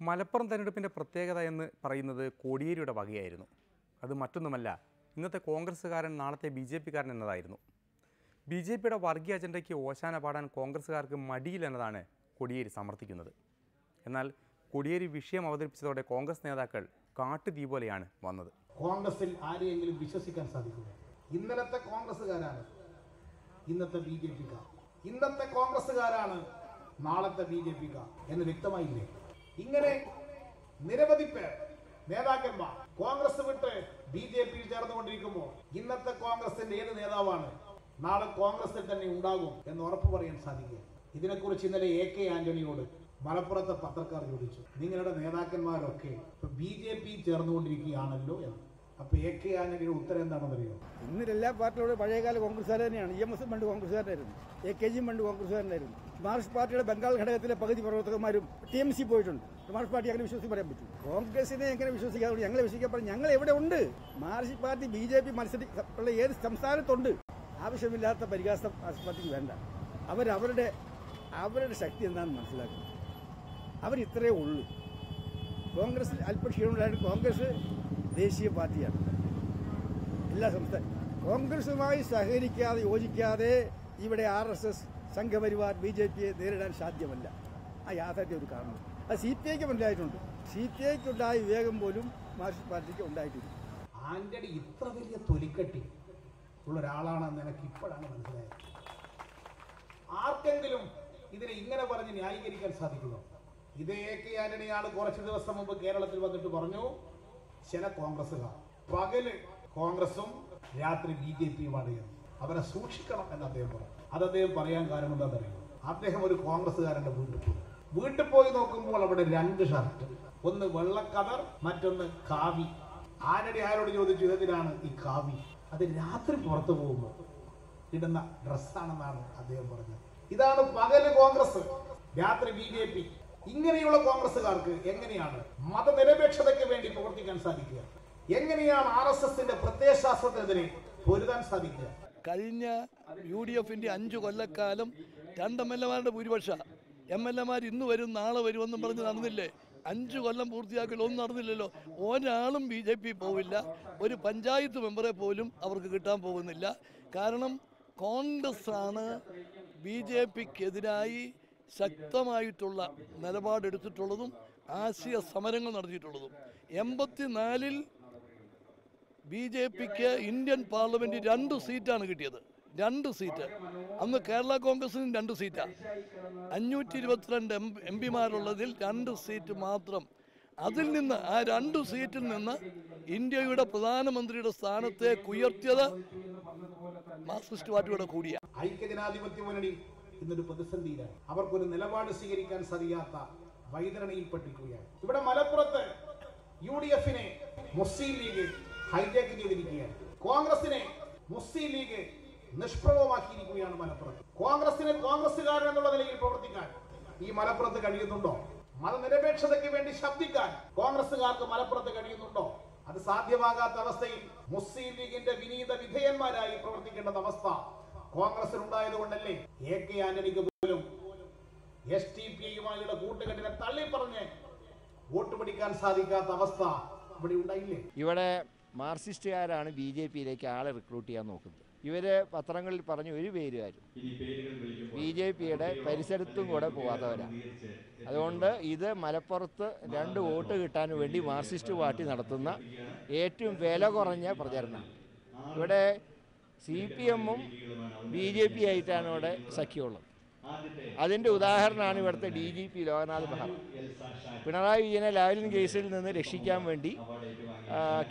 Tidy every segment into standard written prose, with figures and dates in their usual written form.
മലപ്പുറം തെരഞ്ഞെടുപ്പിൻ്റെ പ്രത്യേകത എന്ന് പറയുന്നത് കോടിയേരിയുടെ വകയായിരുന്നു. അത് മറ്റൊന്നുമല്ല, ഇന്നത്തെ കോൺഗ്രസ്സുകാരൻ നാളത്തെ BJP-കാരൻ എന്നതായിരുന്നു. BJP-യുടെ വർഗീയ അജണ്ടയ്ക്ക് ഓശാന പാടാൻ കോൺഗ്രസ്സുകാർക്ക് മടിയില്ലെന്നതാണ് കോടിയേരി സമർത്ഥിക്കുന്നത്. എന്നാൽ കോടിയേരി വിഷയം അവതരിപ്പിച്ചതോടെ കോൺഗ്രസ് നേതാക്കൾ കാട്ടുതീ പോലെയാണ് വന്നത്. കോൺഗ്രസിൽ ആരെയെങ്കിലും വിശ്വസിക്കാൻ സാധിക്കുക? ഇന്നലത്തെ കോൺഗ്രസ്സുകാരാണ് ഇന്നത്തെ BJP-കാർ, ഇന്നത്തെ കോൺഗ്രസ്സുകാരാണ് നാളത്തെ BJP-കാർ എന്ന് വ്യക്തമായില്ലേ? ഇങ്ങനെ നിരവധി പേർ നേതാക്കന്മാർ കോൺഗ്രസ് വിട്ട് BJP-യിൽ ചേർന്നുകൊണ്ടിരിക്കുമ്പോൾ ഇന്നത്തെ കോൺഗ്രസിന്റെ ഏത് നേതാവാണ് നാളെ കോൺഗ്രസിൽ തന്നെ ഉണ്ടാകും എന്ന് ഉറപ്പ് പറയാൻ സാധിക്കുക? ഇതിനെക്കുറിച്ച് ഇന്നലെ AK ആന്റണിയോട് മലപ്പുറത്തെ പത്രക്കാർ ചോദിച്ചു, നിങ്ങളുടെ നേതാക്കന്മാരൊക്കെ BJP ചേർന്നുകൊണ്ടിരിക്കുകയാണല്ലോ എന്ന്. അപ്പൊ AK ആന്റണിയുടെ ഉത്തരം എന്താണെന്ന് അറിയോ? ഇന്ന് എല്ലാ പാർട്ടിയോടും പഴയകാല കോൺഗ്രസ്സുകാർ തന്നെയാണ്. EMS പണ്ട് കോൺഗ്രസ്സുകാരനായിരുന്നു, AKG പണ്ട് കോൺഗ്രസ്സുകാരനായിരുന്നു. മാർക്സിസ്റ്റ് പാർട്ടിയുടെ ബംഗാൾ ഘടകത്തിലെ പകുതി പ്രവർത്തകന്മാരും TMC പോയിട്ടുണ്ട്. മാർക്സിസ്റ്റ് പാർട്ടി അങ്ങനെ വിശ്വസിച്ച് പറയാൻ പറ്റും? കോൺഗ്രസിനെ എങ്ങനെ വിശ്വസിക്കാതെ ഞങ്ങളെ വിശ്വസിക്കാൻ പറഞ്ഞു? ഞങ്ങൾ എവിടെ ഉണ്ട്? മാർക്സിസ്റ്റ് പാർട്ടി BJP മത്സരിക്കുന്ന ഏത് സംസ്ഥാനത്തുണ്ട്? ആവശ്യമില്ലാത്ത പരിഹാസം മാർക്സിസ്റ്റ് പാർട്ടിക്ക് വേണ്ട. അവരുടെ ശക്തി എന്താണെന്ന് മനസ്സിലാക്കണം. അവരിത്രയേ ഉള്ളൂ. കോൺഗ്രസിൽ അല്പ ക്ഷീണമുണ്ടായിട്ട് കോൺഗ്രസ് ദേശീയ പാർട്ടിയാണ്. എല്ലാ സംസ്ഥാന കോൺഗ്രസുമായി സഹകരിക്കാതെ യോജിക്കാതെ ഇവിടെ RSS സംഘപരിവാർ BJP-യെ നേരിടാൻ സാധ്യമല്ല. ആ യാഥാർത്ഥ്യം ഒരു കാരണം. അത് CPI-ക്ക് ഉണ്ടായിട്ടുണ്ട്. CPI-ക്ക് ഉണ്ടായ വിവേകം പോലും മാർക്സിസ്റ്റ് പാർട്ടിക്ക് ഉണ്ടായിട്ടില്ല. ആന്റണി ഇത്ര വലിയ തൊലിക്കട്ടി ഉള്ള ഒരാളാണെന്ന് എനിക്ക് ഇപ്പോഴാണ് മനസ്സിലായത്. ആർക്കെങ്കിലും ഇതിനെ ഇങ്ങനെ പറഞ്ഞ് ന്യായീകരിക്കാൻ സാധിക്കുമോ? ഇതേ AK ആന്റണിയാണ് കുറച്ച് ദിവസം മുമ്പ് കേരളത്തിൽ വന്നിട്ട് പറഞ്ഞു, ചില കോൺഗ്രസ്സുകാർ പകല് കോൺഗ്രസും രാത്രി BJP-യുമാണ് എന്ന്. അവരെ സൂക്ഷിക്കണം എന്ന് അദ്ദേഹം പറഞ്ഞു. അത് അദ്ദേഹം പറയാൻ കാരണം എന്താണെന്നറിയോ? അദ്ദേഹം ഒരു കോൺഗ്രസ്സുകാരന്റെ വീട്ടിൽ പോയി നോക്കുമ്പോൾ അവിടെ 2 ഷർട്ട്, ഒന്ന് വെള്ളക്കതർ, മറ്റൊന്ന് കാവി. ആന്റണി ആരോട് ചോദിച്ചു, ഇതെന്തിനാണ് ഈ കാവി? അത് രാത്രി പുറത്തു പോകുമ്പോൾ ഇടുന്ന ഡ്രസ്സാണെന്നാണ് അദ്ദേഹം പറഞ്ഞത്. ഇതാണ് പകല് കോൺഗ്രസ്, രാത്രി BJP. ഇങ്ങനെയുള്ള കോൺഗ്രസ്സുകാർക്ക് എങ്ങനെയാണ് മതനിരപേക്ഷതയ്ക്ക് വേണ്ടി പ്രവർത്തിക്കാൻ സാധിക്കുക? എങ്ങനെയാണ് RSS-ന്റെ പ്രത്യയശാസ്ത്രത്തിനെതിരെ പൊരുതാൻ സാധിക്കുക? കഴിഞ്ഞ UDF-ന്റെ 5 കൊല്ലക്കാലം 2 MLA-മാരുടെ ഭൂരിപക്ഷ MLA-മാർ ഇന്ന് വരും നാളെ വരുമെന്നും പറഞ്ഞ് നടന്നില്ലേ? 5 കൊല്ലം പൂർത്തിയാക്കൽ ഒന്നും നടന്നില്ലല്ലോ. ഒരാളും BJP പോവില്ല. ഒരു പഞ്ചായത്ത് മെമ്പറെ പോലും അവർക്ക് കിട്ടാൻ പോകുന്നില്ല. കാരണം കോൺഗ്രസ്സാണ് BJP-ക്കെതിരായി ശക്തമായിട്ടുള്ള നിലപാടെടുത്തിട്ടുള്ളതും ആശയ സമരങ്ങൾ നടത്തിയിട്ടുള്ളതും. 84-ൽ BJP-ക്ക് ഇന്ത്യൻ പാർലമെൻറ്റിൽ 2 സീറ്റാണ് കിട്ടിയത്. 2 സീറ്റ്. അന്ന് കേരള കോൺഗ്രസിന് 2 സീറ്റാണ്. 522 MP-മാരുള്ളതിൽ 2 സീറ്റ് മാത്രം. അതിൽ നിന്ന് ആ 2 സീറ്റിൽ നിന്ന് ഇന്ത്യയുടെ പ്രധാനമന്ത്രിയുടെ സ്ഥാനത്തേക്ക് ഉയർത്തിയത് മാർക്സിസ്റ്റ് പാർട്ടിയുടെ കൂടിയ ഐക്യജനാധിപത്യ മുന്നണി ഇന്നൊരു പ്രതിസന്ധിയിലാണ്. അവർക്കൊരു നിലപാട് സ്വീകരിക്കാൻ സാധിക്കാത്ത വൈതരണിയിൽപ്പെട്ടിരിക്കുകയാണ്. ഇവിടെ മലപ്പുറത്ത് UDF-നെ മുസ്ലിം ലീഗ് ഹൈജാക്ക് ചെയ്തിരിക്കുകയാണ്. കോൺഗ്രസിനെ മുസ്ലിം ലീഗ് നിഷ്പ്രഭമാക്കിയിരിക്കുകയാണ്. മലപ്പുറത്ത് കോൺഗ്രസിന് കോൺഗ്രസ്സുകാരൻ എന്നുള്ള നിലയിൽ പ്രവർത്തിക്കാൻ ഈ മലപ്പുറത്ത് കഴിയുന്നുണ്ടോ? മതനിരപേക്ഷതയ്ക്ക് വേണ്ടി ശബ്ദിക്കാൻ കോൺഗ്രസ്സുകാർക്ക് മലപ്പുറത്ത് കഴിയുന്നുണ്ടോ? അത് സാധ്യമാകാത്ത അവസ്ഥയിൽ മുസ്ലിം ലീഗിന്റെ വിനീത വിധേയന്മാരായി പ്രവർത്തിക്കേണ്ട അവസ്ഥ കോൺഗ്രസിനുണ്ടായത് കൊണ്ടല്ലേ AK ആന്റണിക്ക് പോലും STPI-യുമായുള്ള കൂട്ടുകെട്ടിനെ തള്ളിപ്പറഞ്ഞ് വോട്ട് പിടിക്കാൻ സാധിക്കാത്ത അവസ്ഥ ഇവിടെ ഉണ്ടായില്ലേ? ഇവിടെ മാർക്സിസ്റ്റുകാരാണ് BJP-യിലേക്ക് ആളെ റിക്രൂട്ട് ചെയ്യാൻ നോക്കുന്നത്. ഇവര് പത്രങ്ങളിൽ പറഞ്ഞു ഒരു പേരുകാരും BJP-യുടെ പരിസരത്തും കൂടെ പോകാത്തവരാണ്. അതുകൊണ്ട് ഇത് മലപ്പുറത്ത് 2 വോട്ട് കിട്ടാൻ വേണ്ടി മാർക്സിസ്റ്റ് പാർട്ടി നടത്തുന്ന ഏറ്റവും വില കുറഞ്ഞ പ്രചരണം. ഇവിടെ CPM-ഉം BJP ആയിട്ടാണ് ഇവിടെ സഖ്യമുള്ളത്. അതിൻ്റെ ഉദാഹരണമാണ് ഇവിടുത്തെ DGP ലോകനാഥ് ബെഹ്റ. പിണറായി വിജയനെ ലാവ്ലിൻ കേസിൽ നിന്ന് രക്ഷിക്കാൻ വേണ്ടി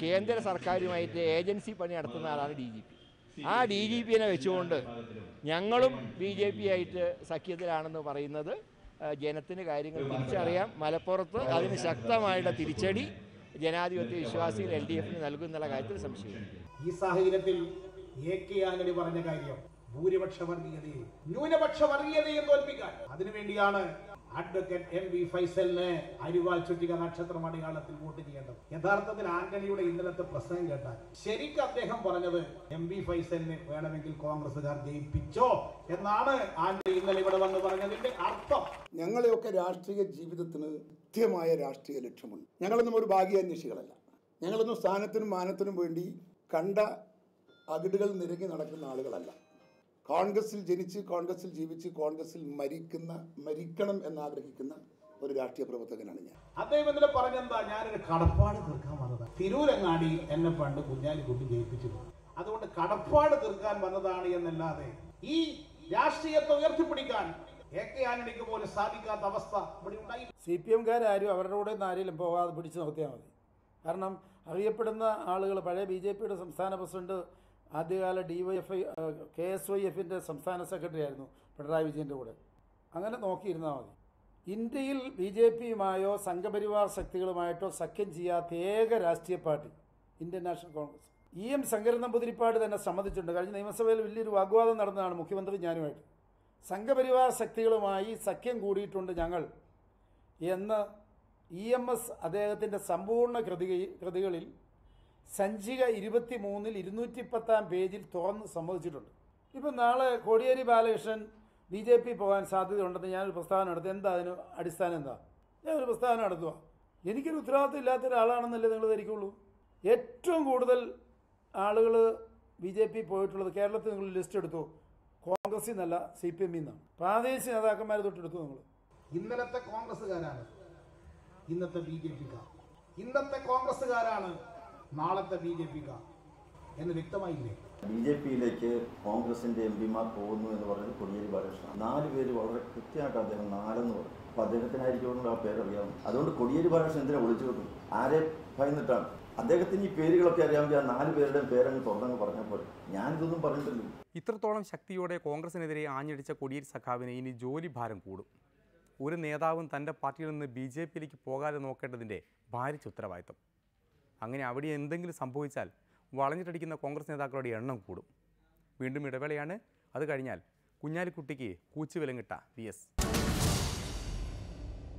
കേന്ദ്ര സർക്കാരുമായിട്ട് ഏജൻസി പണി നടത്തുന്ന ആളാണ് DGP. ആ DGP-നെ വെച്ചുകൊണ്ട് ഞങ്ങളും BJP ആയിട്ട് സഖ്യത്തിലാണെന്ന് പറയുന്നത് ജനത്തിന് കാര്യങ്ങൾ തിരിച്ചറിയാം. മലപ്പുറത്ത് അതിന് ശക്തമായിട്ട് തിരിച്ചടി ജനാധിപത്യ വിശ്വാസികൾ LDF-ന് നൽകുന്നുള്ള കാര്യത്തിൽ സംശയമില്ല. ഈ സാഹചര്യത്തിൽ AK ആന്റണി പറഞ്ഞ കാര്യം ഭൂരിപക്ഷ വർഗീയതയെ ന്യൂനപക്ഷ വർഗീയതയെ തോൽപ്പിക്കാൻ, അതിനുവേണ്ടിയാണ് അഡ്വക്കേറ്റ് എം വി ഫൈസലിന് അരിവാൾ ചുറ്റിക നക്ഷത്രം അടയാളത്തിൽ വോട്ട് ചെയ്യേണ്ടത്. യഥാർത്ഥത്തിൽ ആന്റണിയുടെ ഇന്നലത്തെ പ്രസംഗം കേട്ടാൽ ശരിക്കും അദ്ദേഹം പറഞ്ഞത് എം വി ഫൈസലിന് വേണമെങ്കിൽ കോൺഗ്രസുകാർ ജയിപ്പിച്ചോ എന്നാണ് ആന്റണി ഇന്നലെ ഇവിടെ വന്ന് പറഞ്ഞതിന്റെ അർത്ഥം. ഞങ്ങളെയൊക്കെ രാഷ്ട്രീയ ജീവിതത്തിന് കൃത്യമായ രാഷ്ട്രീയ ലക്ഷ്യമുണ്ട്. ഞങ്ങളൊന്നും ഒരു ഭാഗ്യാന്വേഷികളല്ല. ഞങ്ങളൊന്നും സ്ഥാനത്തിനും മാനത്തിനും വേണ്ടി കണ്ട അകിടുകൾ നിരങ്ങി നടക്കുന്ന ആളുകളല്ല. കോൺഗ്രസിൽ ജനിച്ച് കോൺഗ്രസിൽ ജീവിച്ച് കോൺഗ്രസിൽ മരിക്കണം എന്നാഗ്രഹിക്കുന്ന ഒരു രാഷ്ട്രീയ പ്രവർത്തകനാണ് ഞാൻ. അദ്ദേഹം ഇന്നലെ പറഞ്ഞെന്താ, ഞാനൊരു കടപ്പാട് തീർക്കാൻ വന്നതാണ്. തിരൂരങ്ങാടി എന്നെ പണ്ട് കുഞ്ഞാലിക്കുട്ടി ജയിപ്പിച്ചു, അതുകൊണ്ട് കടപ്പാട് തീർക്കാൻ വന്നതാണ് എന്നല്ലാതെ ഈ രാഷ്ട്രീയത്തെ ഉയർത്തിപ്പിടിക്കാൻ AK ആന്റണിക്ക് പോലും സാധിക്കാത്ത അവസ്ഥ ഇവിടെ ഉണ്ടായി. CPM-കാരും അവരുടെ കൂടെ ആരെങ്കിലും പോകാതെ പിടിച്ചു നിർത്തിയാൽ മതി. കാരണം അറിയപ്പെടുന്ന ആളുകൾ, പഴയ BJP-യുടെ സംസ്ഥാന പ്രസിഡന്റ്, ആദ്യകാല DYFI KSYF-ന്റെ സംസ്ഥാന സെക്രട്ടറി ആയിരുന്നു പിണറായി വിജയൻ്റെ കൂടെ. അങ്ങനെ നോക്കിയിരുന്നാൽ മതി. ഇന്ത്യയിൽ BJP-യുമായോ സംഘപരിവാർ ശക്തികളുമായിട്ടോ സഖ്യം ചെയ്യാത്ത ഏക രാഷ്ട്രീയ party Indian National Congress. EM Sankaran Namboodiripad തന്നെ സമ്മതിച്ചിട്ടുണ്ട്. കഴിഞ്ഞ നിയമസഭയിൽ വലിയൊരു വാഗ്വാദം നടന്നതാണ് മുഖ്യമന്ത്രി ഞാനുമായിട്ട്. സംഘപരിവാർ ശക്തികളുമായി സഖ്യം കൂടിയിട്ടുണ്ട് ഞങ്ങൾ എന്ന് EMS അദ്ദേഹത്തിൻ്റെ സമ്പൂർണ്ണ കൃതികളിൽ സഞ്ചിക 23 210 പേജിൽ തുറന്ന് സമ്മതിച്ചിട്ടുണ്ട്. ഇപ്പം നാളെ കോടിയേരി ബാലകൃഷ്ണൻ BJP പോകാൻ സാധ്യതയുണ്ടെന്ന് ഞാനൊരു പ്രസ്താവന നടത്തുക. എന്താ അതിന് അടിസ്ഥാനം? എന്താ ഞാനൊരു പ്രസ്താവന നടത്തുക? എനിക്കൊരു ഉത്തരവാദിത്വം ഇല്ലാത്ത ഒരാളാണെന്നല്ലേ നിങ്ങൾ ധരിക്കുള്ളൂ. ഏറ്റവും കൂടുതൽ ആളുകൾ BJP പോയിട്ടുള്ളത് കേരളത്തിൽ നിങ്ങൾ ലിസ്റ്റ് എടുത്തു, കോൺഗ്രസിൽ നിന്നല്ല CPM-ൽ നിന്നാണ്. പ്രാദേശിക നേതാക്കന്മാരെ തൊട്ടെടുത്തു നിങ്ങൾ. ഇന്നലത്തെ കോൺഗ്രസ്സുകാരാണ് ഇന്നത്തെ BJP-ക്കാർ, ഇന്നത്തെ കോൺഗ്രസ്സുകാരാണ് നാളത്തെ BJP-ക്കാർ എന്ന് വ്യക്തമായില്ലേ? BJP-യിലേക്ക് കോൺഗ്രസിന്റെ MP-മാർ പോകുന്നു എന്ന് പറഞ്ഞത് കോടിയേരി ബാലകൃഷ്ണൻ. 4 പേര് വളരെ കൃത്യമായിട്ട് അദ്ദേഹം 4 എന്ന് പറഞ്ഞു. അപ്പോൾ അദ്ദേഹത്തിനായിരിക്കും ആ പേരറിയാവുന്നത്. അതുകൊണ്ട് കോടിയേരി ബാലകൃഷ്ണൻ എന്തിനാ ഒളിച്ചു വെക്കും? ആരെ ഭയന്നിട്ടാണ്? അദ്ദേഹത്തിന് ഈ പേരുകളൊക്കെ അറിയാമെങ്കിൽ ആ 4 പേരുടെയും പേരങ്ങ് തുറന്നങ്ങ് പറഞ്ഞാൽ പോലെ. ഞാനിതൊന്നും പറഞ്ഞിട്ടില്ല. ഇത്രത്തോളം ശക്തിയോടെ കോൺഗ്രസിനെതിരെ ആഞ്ഞടിച്ച കോടിയേരി സഖാവിന് ഇനി ജോലി ഭാരം കൂടും. ഒരു നേതാവും തൻ്റെ പാർട്ടിയിൽ നിന്ന് BJP-യിലേക്ക് പോകാതെ നോക്കേണ്ടതിൻ്റെ ഭാരിച്ച ഉത്തരവാദിത്വം. അങ്ങനെ അവിടെ എന്തെങ്കിലും സംഭവിച്ചാൽ വളഞ്ഞിട്ടടിക്കുന്ന കോൺഗ്രസ് നേതാക്കളുടെ എണ്ണം കൂടും. വീണ്ടും ഇടവേളയാണ്. അത് കഴിഞ്ഞാൽ കുഞ്ഞാലിക്കുട്ടിക്ക് കൂച്ചുവിലങ്ങിട്ട VS.